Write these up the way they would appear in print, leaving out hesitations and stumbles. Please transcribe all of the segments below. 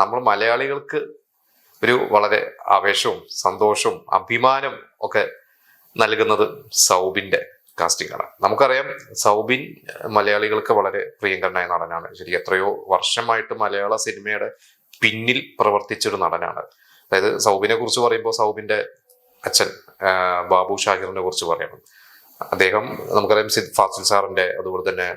നമ്മൾ മലയാളികൾക്ക് ഒരു വളരെ ആവേശവും സന്തോഷവും അഭിമാനം ഒക്കെ നൽകുന്നത് സൗബിന്റെ കാസ്റ്റിംഗ് ആണ്. നമുക്കറിയാം സൗബിൻ മലയാളികൾക്ക് വളരെ പ്രിയങ്കരനായ നടനാണ്. ശരി, എത്രയോ വർഷമായിട്ട് മലയാള സിനിമയുടെ പിന്നിൽ പ്രവർത്തിച്ചൊരു നടനാണ്. അതായത് സൗബിനെ കുറിച്ച് പറയുമ്പോൾ സൗബിന്റെ അച്ഛൻ ബാബു ഷാഹിറിനെ കുറിച്ച് പറയണം. അദ്ദേഹം നമുക്കറിയാം ഫാസിൽ സാറിന്റെ അതുപോലെ തന്നെ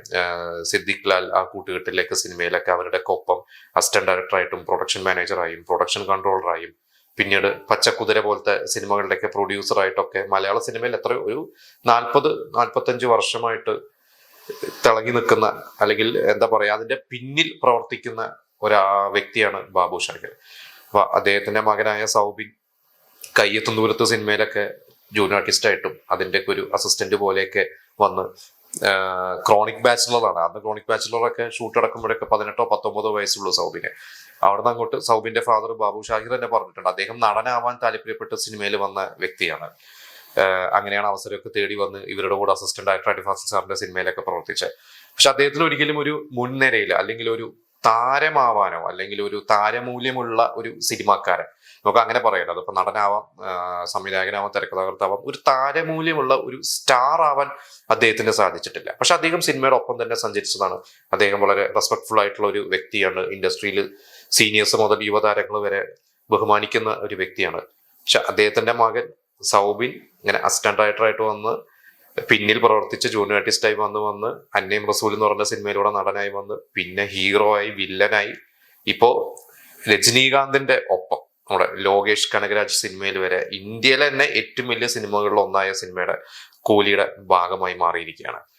സിദ്ദിഖ് ലാൽ ആ കൂട്ടുകെട്ടിലേക്ക് സിനിമയിലൊക്കെ അവരുടെ ഒപ്പം അസിസ്റ്റന്റ് ഡയറക്ടറായിട്ടും പ്രൊഡക്ഷൻ മാനേജറായും പ്രൊഡക്ഷൻ കൺട്രോളറായും പിന്നീട് പച്ചക്കുതിര പോലത്തെ സിനിമകളുടെയൊക്കെ പ്രൊഡ്യൂസറായിട്ടൊക്കെ മലയാള സിനിമയിൽ എത്ര ഒരു 40-45 വർഷമായിട്ട് തിളങ്ങി നിൽക്കുന്ന, അല്ലെങ്കിൽ എന്താ പറയാ, അതിന്റെ പിന്നിൽ പ്രവർത്തിക്കുന്ന വ്യക്തിയാണ് ബാബു ഷാഹിർ. അപ്പൊ അദ്ദേഹത്തിന്റെ മകനായ സൗബിൻ കയ്യെത്തും ദൂരത്ത് സിനിമയിലൊക്കെ ജൂനിയർ ആർട്ടിസ്റ്റ് അതിന്റെ ഒരു അസിസ്റ്റന്റ് പോലെയൊക്കെ വന്ന് ക്രോണിക് ബാച്ചിലറാണ്. അന്ന് ക്രോണിക് ബാച്ചിലറൊക്കെ ഷൂട്ട് അടക്കുമ്പോഴൊക്കെ 18-19 വയസ്സുള്ളൂ സൗബിനെ. അവിടുന്ന് അങ്ങോട്ട് സൗബിന്റെ ഫാദർ ബാബു ഷാഹിർ തന്നെ പറഞ്ഞിട്ടുണ്ട്, അദ്ദേഹം നടനാവാൻ താല്പര്യപ്പെട്ട് സിനിമയിൽ വന്ന വ്യക്തിയാണ്. അങ്ങനെയാണ് അവസരമൊക്കെ തേടി വന്ന് ഇവരുടെ കൂടെ അസിസ്റ്റന്റ് ഡയറക്ടറായിട്ട് ഫാസിൽ സാറിന്റെ സിനിമയിലൊക്കെ പ്രവർത്തിച്ചത്. പക്ഷെ അദ്ദേഹത്തിന് ഒരിക്കലും ഒരു മുൻനിരയിൽ അല്ലെങ്കിൽ ഒരു താരമാവാനോ അല്ലെങ്കിൽ ഒരു താരമൂല്യമുള്ള ഒരു സിനിമാക്കാരൻ, നമുക്ക് അങ്ങനെ പറയാം, അതിപ്പോ നടനാവാം, സംവിധായകനാവാം, തിരക്കഥാകൃത്താവാം, ഒരു താരമൂല്യമുള്ള ഒരു സ്റ്റാർ ആവാൻ അദ്ദേഹത്തിന് സാധിച്ചിട്ടില്ല. പക്ഷെ അദ്ദേഹം സിനിമയുടെ ഒപ്പം തന്നെ സഞ്ചരിച്ചതാണ്. അദ്ദേഹം വളരെ റെസ്പെക്ട്ഫുൾ ആയിട്ടുള്ള ഒരു വ്യക്തിയാണ്. ഇൻഡസ്ട്രിയിൽ സീനിയേഴ്സ് മുതൽ യുവതാരങ്ങൾ വരെ ബഹുമാനിക്കുന്ന ഒരു വ്യക്തിയാണ്. പക്ഷെ അദ്ദേഹത്തിന്റെ മകൻ സൗബിൻ ഇങ്ങനെ അസിസ്റ്റന്റ് ഡയറക്ടറായിട്ട് വന്ന് പിന്നിൽ പ്രവർത്തിച്ച് ജൂനിയർ ആർട്ടിസ്റ്റായി വന്ന് അന്നയും റസൂൽ എന്ന് പറഞ്ഞ സിനിമയിലൂടെ നടനായി വന്ന് പിന്നെ ഹീറോ ആയി, വില്ലനായി, ഇപ്പോ രജനീകാന്തിന്റെ ഒപ്പം നമ്മുടെ ലോകേഷ് കനകരാജ് സിനിമയിൽ വരെ ഇന്ത്യയിലെ തന്നെ ഏറ്റവും വലിയ സിനിമകളിൽ ഒന്നായ സിനിമയുടെ കൂലിയുടെ ഭാഗമായി മാറിയിരിക്കുകയാണ്.